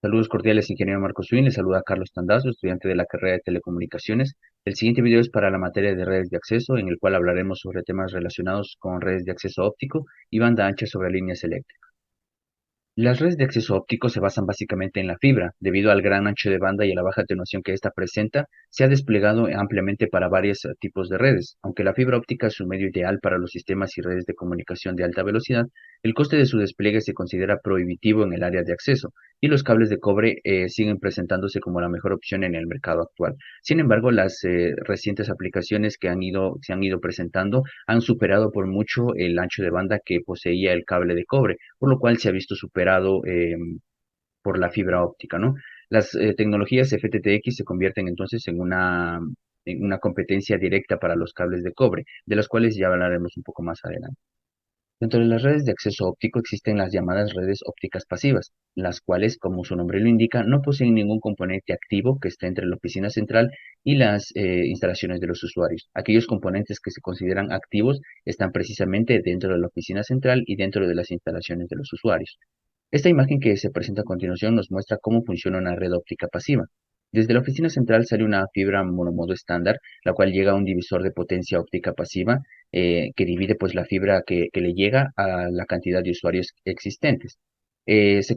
Saludos cordiales, ingeniero Marco Swin. Le saluda Carlos Tandazo, estudiante de la carrera de Telecomunicaciones. El siguiente video es para la materia de redes de acceso, en el cual hablaremos sobre temas relacionados con redes de acceso óptico y banda ancha sobre líneas eléctricas. Las redes de acceso óptico se basan básicamente en la fibra. Debido al gran ancho de banda y a la baja atenuación que ésta presenta, se ha desplegado ampliamente para varios tipos de redes. Aunque la fibra óptica es un medio ideal para los sistemas y redes de comunicación de alta velocidad, el coste de su despliegue se considera prohibitivo en el área de acceso, y los cables de cobre siguen presentándose como la mejor opción en el mercado actual. Sin embargo, las recientes aplicaciones que se han ido presentando han superado por mucho el ancho de banda que poseía el cable de cobre, por lo cual se ha visto superado por la fibra óptica, ¿no? Las tecnologías FTTX se convierten entonces en una competencia directa para los cables de cobre, de las cuales ya hablaremos un poco más adelante. Dentro de las redes de acceso óptico existen las llamadas redes ópticas pasivas, las cuales, como su nombre lo indica, no poseen ningún componente activo que esté entre la oficina central y las instalaciones de los usuarios. Aquellos componentes que se consideran activos están precisamente dentro de la oficina central y dentro de las instalaciones de los usuarios. Esta imagen que se presenta a continuación nos muestra cómo funciona una red óptica pasiva. Desde la oficina central sale una fibra monomodo estándar, la cual llega a un divisor de potencia óptica pasiva que divide pues la fibra que le llega a la cantidad de usuarios existentes. Se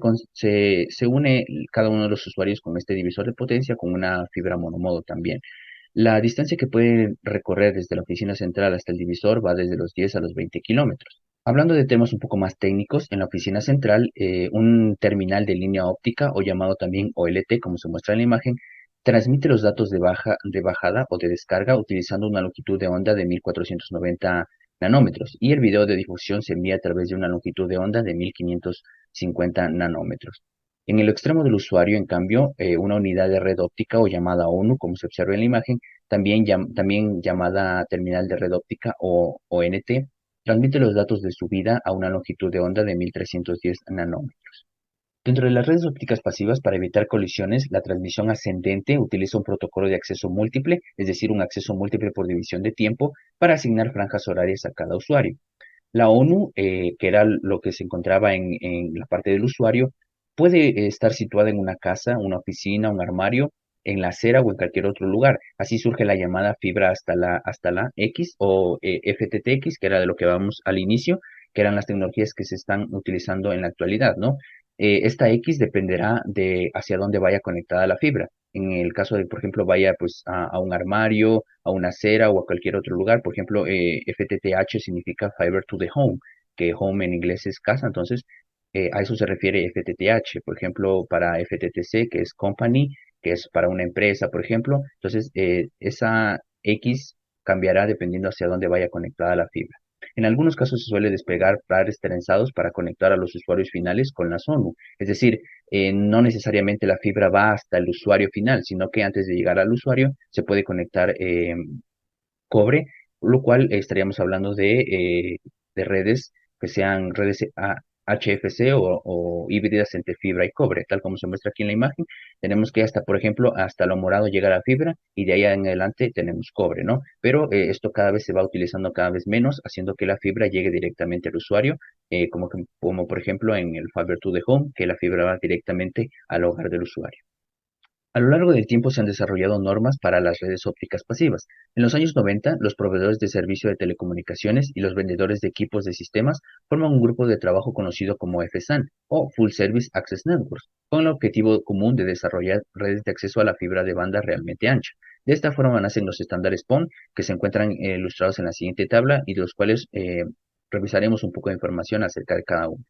une cada uno de los usuarios con este divisor de potencia con una fibra monomodo también. La distancia que puede recorrer desde la oficina central hasta el divisor va desde los 10 a los 20 kilómetros. Hablando de temas un poco más técnicos, en la oficina central, un terminal de línea óptica, o llamado también OLT, como se muestra en la imagen, transmite los datos de bajada o de descarga utilizando una longitud de onda de 1490 nanómetros, y el video de difusión se envía a través de una longitud de onda de 1550 nanómetros. En el extremo del usuario, en cambio, una unidad de red óptica, o llamada ONU, como se observa en la imagen, también llamada terminal de red óptica o ONT, transmite los datos de subida a una longitud de onda de 1310 nanómetros. Dentro de las redes ópticas pasivas, para evitar colisiones, la transmisión ascendente utiliza un protocolo de acceso múltiple, es decir, un acceso múltiple por división de tiempo, para asignar franjas horarias a cada usuario. La ONU, que era lo que se encontraba en la parte del usuario, puede estar situada en una casa, una oficina, un armario, en la acera o en cualquier otro lugar. Así surge la llamada fibra hasta la X, o FTTX, que era de lo que vamos al inicio, que eran las tecnologías que se están utilizando en la actualidad, ¿no? Esta X dependerá de hacia dónde vaya conectada la fibra. En el caso de, por ejemplo, vaya pues a un armario, a una acera o a cualquier otro lugar. Por ejemplo, FTTH significa Fiber to the Home, que home en inglés es casa, entonces a eso se refiere FTTH. Por ejemplo, para FTTC, que es company, que es para una empresa, por ejemplo, entonces esa X cambiará dependiendo hacia dónde vaya conectada la fibra. En algunos casos se suele desplegar pares trenzados para conectar a los usuarios finales con la ONU. Es decir, no necesariamente la fibra va hasta el usuario final, sino que antes de llegar al usuario se puede conectar cobre, lo cual estaríamos hablando de redes que sean redes HFC o híbridas entre fibra y cobre, tal como se muestra aquí en la imagen. Tenemos que hasta, por ejemplo, hasta lo morado llega la fibra, y de ahí en adelante tenemos cobre, ¿no? Pero esto cada vez se va utilizando cada vez menos, haciendo que la fibra llegue directamente al usuario, como por ejemplo en el Fiber to the Home, que la fibra va directamente al hogar del usuario. A lo largo del tiempo se han desarrollado normas para las redes ópticas pasivas. En los años 90, los proveedores de servicio de telecomunicaciones y los vendedores de equipos de sistemas forman un grupo de trabajo conocido como FSAN, o Full Service Access Networks, con el objetivo común de desarrollar redes de acceso a la fibra de banda realmente ancha. De esta forma nacen los estándares PON, que se encuentran ilustrados en la siguiente tabla, y de los cuales revisaremos un poco de información acerca de cada uno.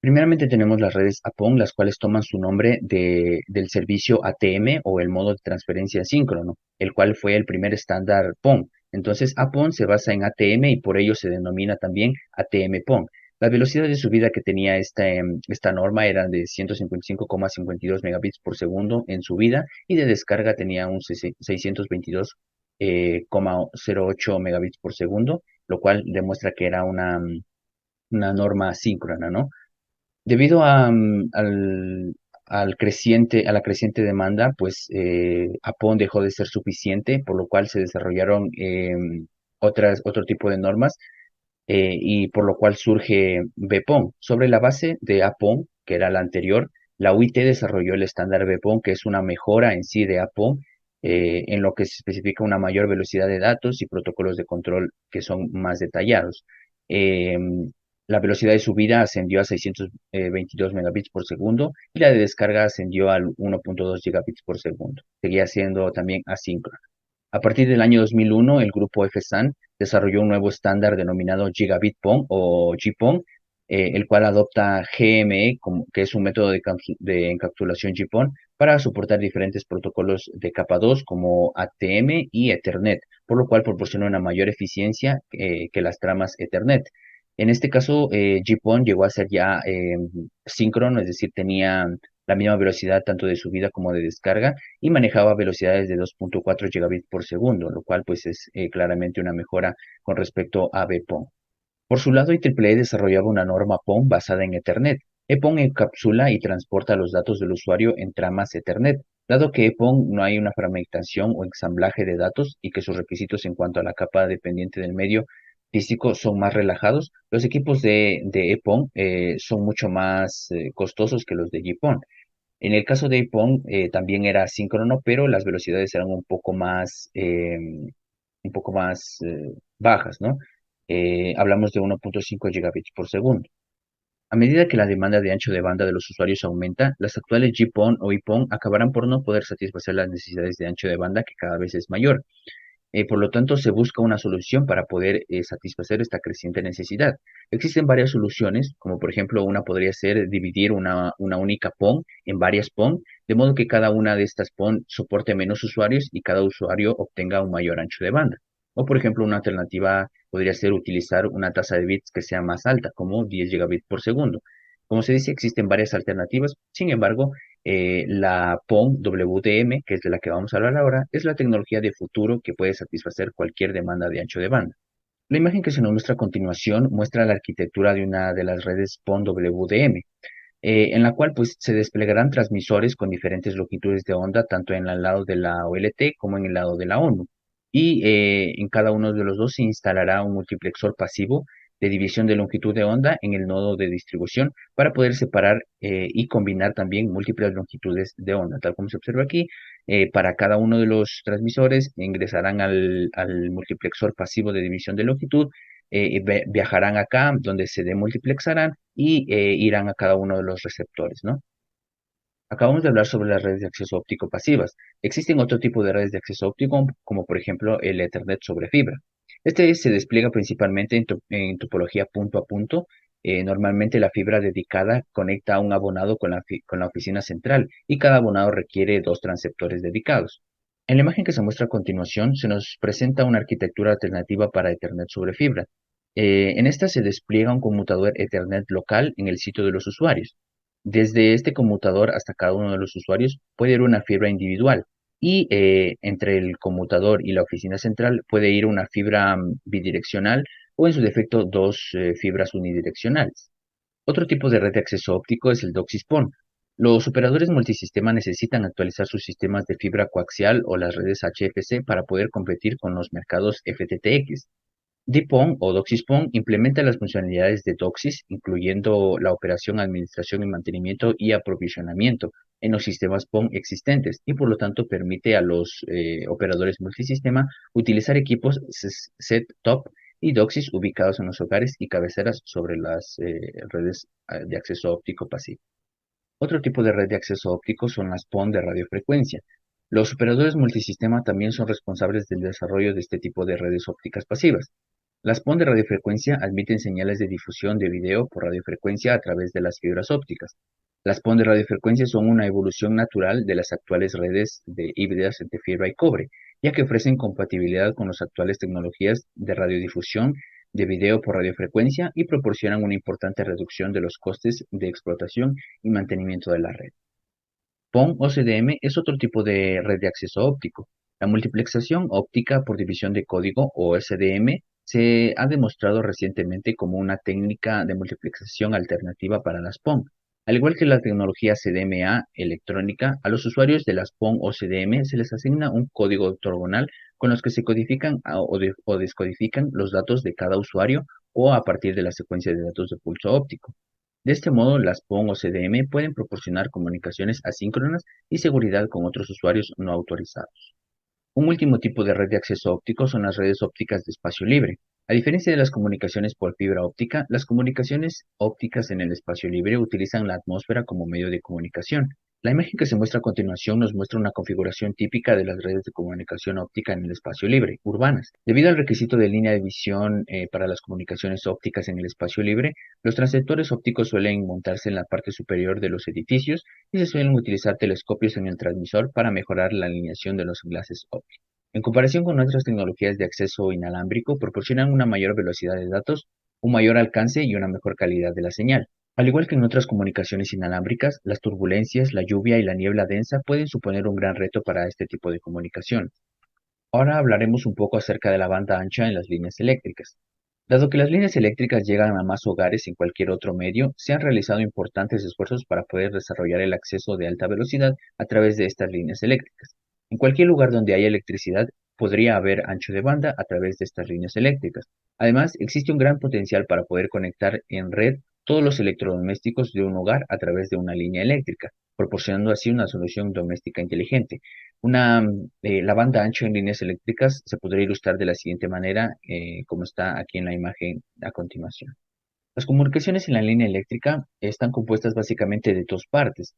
Primeramente tenemos las redes APON, las cuales toman su nombre del servicio ATM, o el modo de transferencia asíncrono, el cual fue el primer estándar PON. Entonces, APON se basa en ATM y por ello se denomina también ATM PON. La velocidad de subida que tenía esta norma era de 155,52 megabits por segundo en subida, y de descarga tenía un 622,08 megabits por segundo, lo cual demuestra que era una norma asíncrona, ¿no? Debido a la creciente demanda, pues Apon dejó de ser suficiente, por lo cual se desarrollaron otro tipo de normas, y por lo cual surge BPON. Sobre la base de Apon, que era la anterior, La UIT desarrolló el estándar BPON, que es una mejora en sí de APON, en lo que se especifica una mayor velocidad de datos y protocolos de control que son más detallados. La velocidad de subida ascendió a 622 megabits por segundo y la de descarga ascendió al 1.2 gigabits por segundo. Seguía siendo también asíncrona. A partir del año 2001, el grupo FSAN desarrolló un nuevo estándar denominado Gigabit PON o GPON, el cual adopta GME, que es un método de encapsulación GPON, para soportar diferentes protocolos de capa 2 como ATM y Ethernet, por lo cual proporciona una mayor eficiencia que las tramas Ethernet. En este caso, GPON llegó a ser ya síncrono, es decir, tenía la misma velocidad tanto de subida como de descarga y manejaba velocidades de 2.4 gigabits por segundo, lo cual pues es claramente una mejora con respecto a BPON. Por su lado, IEEE desarrollaba una norma PON basada en Ethernet. EPON encapsula y transporta los datos del usuario en tramas Ethernet. Dado que EPON no hay una fragmentación o ensamblaje de datos y que sus requisitos en cuanto a la capa dependiente del medio físico son más relajados, los equipos de EPON son mucho más costosos que los de GPON. En el caso de iPhone también era asíncrono, pero las velocidades eran un poco más bajas, ¿no? Hablamos de 1.5 gigabits por segundo. A medida que la demanda de ancho de banda de los usuarios aumenta, las actuales GPON o iPhone acabarán por no poder satisfacer las necesidades de ancho de banda que cada vez es mayor. Por lo tanto, se busca una solución para poder satisfacer esta creciente necesidad. Existen varias soluciones, como por ejemplo, una podría ser dividir una única PON en varias PON, de modo que cada una de estas PON soporte menos usuarios y cada usuario obtenga un mayor ancho de banda. O por ejemplo, una alternativa podría ser utilizar una tasa de bits que sea más alta, como 10 gigabits por segundo. Como se dice, existen varias alternativas. Sin embargo, la PON WDM, que es de la que vamos a hablar ahora, es la tecnología de futuro que puede satisfacer cualquier demanda de ancho de banda. La imagen que se nos muestra a continuación muestra la arquitectura de una de las redes PON WDM, en la cual pues se desplegarán transmisores con diferentes longitudes de onda, tanto en el lado de la OLT como en el lado de la ONU. Y en cada uno de los dos se instalará un multiplexor pasivo de división de longitud de onda en el nodo de distribución para poder separar y combinar también múltiples longitudes de onda. Tal como se observa aquí, para cada uno de los transmisores ingresarán al multiplexor pasivo de división de longitud, viajarán acá donde se demultiplexarán y irán a cada uno de los receptores, ¿no? Acabamos de hablar sobre las redes de acceso óptico pasivas. Existen otro tipo de redes de acceso óptico, como por ejemplo el Ethernet sobre fibra. Este se despliega principalmente en topología punto a punto. Normalmente la fibra dedicada conecta a un abonado con la oficina central y cada abonado requiere dos transceptores dedicados. En la imagen que se muestra a continuación se nos presenta una arquitectura alternativa para Ethernet sobre fibra. En esta se despliega un conmutador Ethernet local en el sitio de los usuarios. Desde este conmutador hasta cada uno de los usuarios puede ir una fibra individual y entre el conmutador y la oficina central puede ir una fibra bidireccional o en su defecto dos fibras unidireccionales. Otro tipo de red de acceso óptico es el DOCSIS-PON. Los operadores multisistema necesitan actualizar sus sistemas de fibra coaxial o las redes HFC para poder competir con los mercados FTTX. DPON o DOCSIS-PON implementa las funcionalidades de DOCSIS, incluyendo la operación, administración y mantenimiento y aprovisionamiento en los sistemas PON existentes y por lo tanto permite a los operadores multisistema utilizar equipos set-top y DOCSIS ubicados en los hogares y cabeceras sobre las redes de acceso óptico pasivo. Otro tipo de red de acceso óptico son las PON de radiofrecuencia. Los operadores multisistema también son responsables del desarrollo de este tipo de redes ópticas pasivas. Las PON de radiofrecuencia admiten señales de difusión de video por radiofrecuencia a través de las fibras ópticas. Las PON de radiofrecuencia son una evolución natural de las actuales redes de híbridas entre fibra y cobre, ya que ofrecen compatibilidad con las actuales tecnologías de radiodifusión de video por radiofrecuencia y proporcionan una importante reducción de los costes de explotación y mantenimiento de la red. PON o CDM es otro tipo de red de acceso óptico. La multiplexación óptica por división de código o SDM se ha demostrado recientemente como una técnica de multiplexación alternativa para las PON. Al igual que la tecnología CDMA electrónica, a los usuarios de las PON o CDM se les asigna un código octogonal con los que se codifican o descodifican los datos de cada usuario o a partir de la secuencia de datos de pulso óptico. De este modo, las PON o CDM pueden proporcionar comunicaciones asíncronas y seguridad con otros usuarios no autorizados. Un último tipo de red de acceso óptico son las redes ópticas de espacio libre. A diferencia de las comunicaciones por fibra óptica, las comunicaciones ópticas en el espacio libre utilizan la atmósfera como medio de comunicación. La imagen que se muestra a continuación nos muestra una configuración típica de las redes de comunicación óptica en el espacio libre, urbanas. Debido al requisito de línea de visión para las comunicaciones ópticas en el espacio libre, los transceptores ópticos suelen montarse en la parte superior de los edificios y se suelen utilizar telescopios en el transmisor para mejorar la alineación de los enlaces ópticos. En comparación con otras tecnologías de acceso inalámbrico, proporcionan una mayor velocidad de datos, un mayor alcance y una mejor calidad de la señal. Al igual que en otras comunicaciones inalámbricas, las turbulencias, la lluvia y la niebla densa pueden suponer un gran reto para este tipo de comunicación. Ahora hablaremos un poco acerca de la banda ancha en las líneas eléctricas. Dado que las líneas eléctricas llegan a más hogares en cualquier otro medio, se han realizado importantes esfuerzos para poder desarrollar el acceso de alta velocidad a través de estas líneas eléctricas. En cualquier lugar donde haya electricidad, podría haber ancho de banda a través de estas líneas eléctricas. Además, existe un gran potencial para poder conectar en red todos los electrodomésticos de un hogar a través de una línea eléctrica, proporcionando así una solución doméstica inteligente. La banda ancha en líneas eléctricas se podría ilustrar de la siguiente manera, como está aquí en la imagen a continuación. Las comunicaciones en la línea eléctrica están compuestas básicamente de dos partes.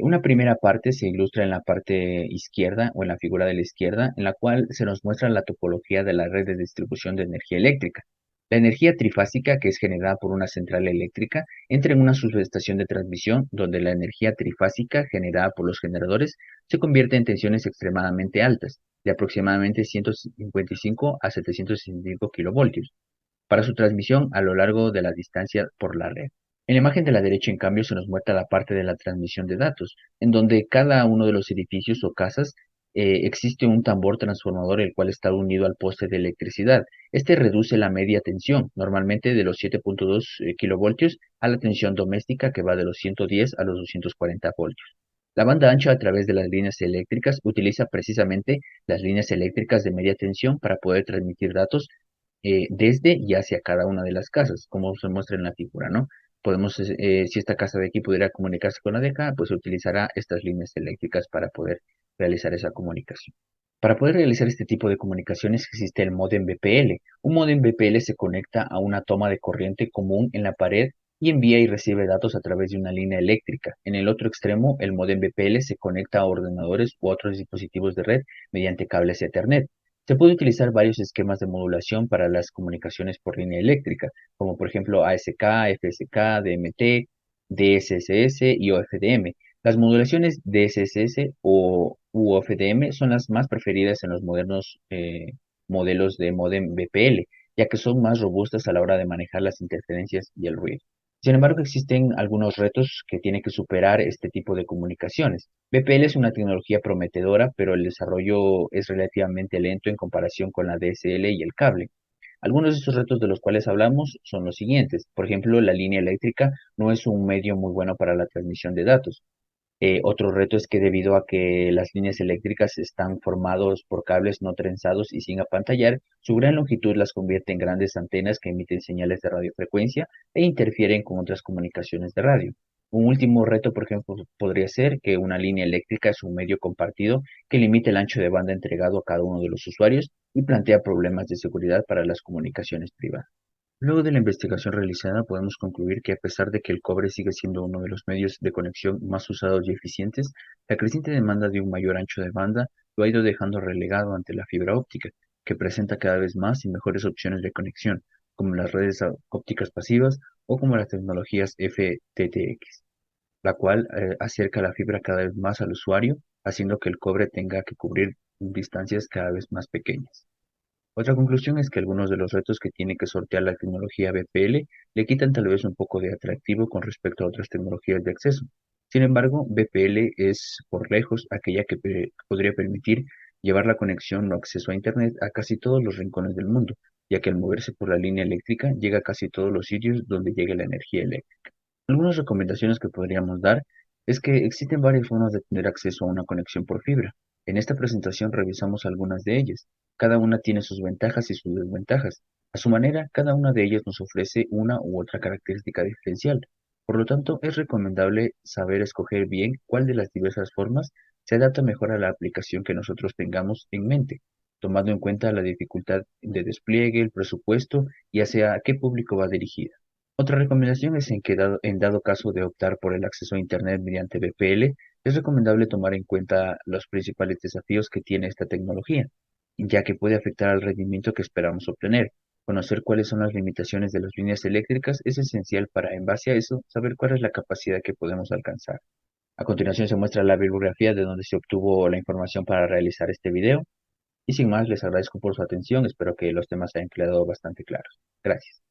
Una primera parte se ilustra en la parte izquierda o en la figura de la izquierda, en la cual se nos muestra la topología de la red de distribución de energía eléctrica. La energía trifásica, que es generada por una central eléctrica, entra en una subestación de transmisión donde la energía trifásica generada por los generadores se convierte en tensiones extremadamente altas, de aproximadamente 155 a 765 kilovoltios para su transmisión a lo largo de la distancia por la red. En la imagen de la derecha, en cambio, se nos muestra la parte de la transmisión de datos, en donde cada uno de los edificios o casas existe un tambor transformador el cual está unido al poste de electricidad. Este reduce la media tensión, normalmente de los 7.2 kilovoltios, a la tensión doméstica que va de los 110 a los 240 voltios. La banda ancha a través de las líneas eléctricas utiliza precisamente las líneas eléctricas de media tensión para poder transmitir datos desde y hacia cada una de las casas, como se muestra en la figura, ¿no? Si esta casa de aquí pudiera comunicarse con la de acá, pues utilizará estas líneas eléctricas para poder realizar esa comunicación. Para poder realizar este tipo de comunicaciones existe el módem VPL. Un módem VPL se conecta a una toma de corriente común en la pared y envía y recibe datos a través de una línea eléctrica. En el otro extremo, el módem VPL se conecta a ordenadores u otros dispositivos de red mediante cables Ethernet. Se puede utilizar varios esquemas de modulación para las comunicaciones por línea eléctrica, como por ejemplo ASK, FSK, DMT, DSSS y OFDM. Las modulaciones DSSS o UFDM son las más preferidas en los modernos modelos de modem VPL, ya que son más robustas a la hora de manejar las interferencias y el ruido. Sin embargo, existen algunos retos que tiene que superar este tipo de comunicaciones. VPL es una tecnología prometedora, pero el desarrollo es relativamente lento en comparación con la DSL y el cable. Algunos de estos retos de los cuales hablamos son los siguientes. Por ejemplo, la línea eléctrica no es un medio muy bueno para la transmisión de datos. Otro reto es que debido a que las líneas eléctricas están formados por cables no trenzados y sin apantallar, su gran longitud las convierte en grandes antenas que emiten señales de radiofrecuencia e interfieren con otras comunicaciones de radio. Un último reto, por ejemplo, podría ser que una línea eléctrica es un medio compartido que limita el ancho de banda entregado a cada uno de los usuarios y plantea problemas de seguridad para las comunicaciones privadas. Luego de la investigación realizada, podemos concluir que a pesar de que el cobre sigue siendo uno de los medios de conexión más usados y eficientes, la creciente demanda de un mayor ancho de banda lo ha ido dejando relegado ante la fibra óptica, que presenta cada vez más y mejores opciones de conexión, como las redes ópticas pasivas o como las tecnologías FTTX, la cual acerca la fibra cada vez más al usuario, haciendo que el cobre tenga que cubrir distancias cada vez más pequeñas. Otra conclusión es que algunos de los retos que tiene que sortear la tecnología VPL le quitan tal vez un poco de atractivo con respecto a otras tecnologías de acceso. Sin embargo, VPL es por lejos aquella que podría permitir llevar la conexión o acceso a Internet a casi todos los rincones del mundo, ya que al moverse por la línea eléctrica llega a casi todos los sitios donde llegue la energía eléctrica. Algunas recomendaciones que podríamos dar es que existen varias formas de tener acceso a una conexión por fibra. En esta presentación revisamos algunas de ellas. Cada una tiene sus ventajas y sus desventajas. A su manera, cada una de ellas nos ofrece una u otra característica diferencial. Por lo tanto, es recomendable saber escoger bien cuál de las diversas formas se adapta mejor a la aplicación que nosotros tengamos en mente, tomando en cuenta la dificultad de despliegue, el presupuesto y hacia qué público va dirigida. Otra recomendación es en dado caso de optar por el acceso a Internet mediante VPL, es recomendable tomar en cuenta los principales desafíos que tiene esta tecnología, ya que puede afectar al rendimiento que esperamos obtener. Conocer cuáles son las limitaciones de las líneas eléctricas es esencial para, en base a eso, saber cuál es la capacidad que podemos alcanzar. A continuación se muestra la bibliografía de donde se obtuvo la información para realizar este video. Y sin más, les agradezco por su atención. Espero que los temas hayan quedado bastante claros. Gracias.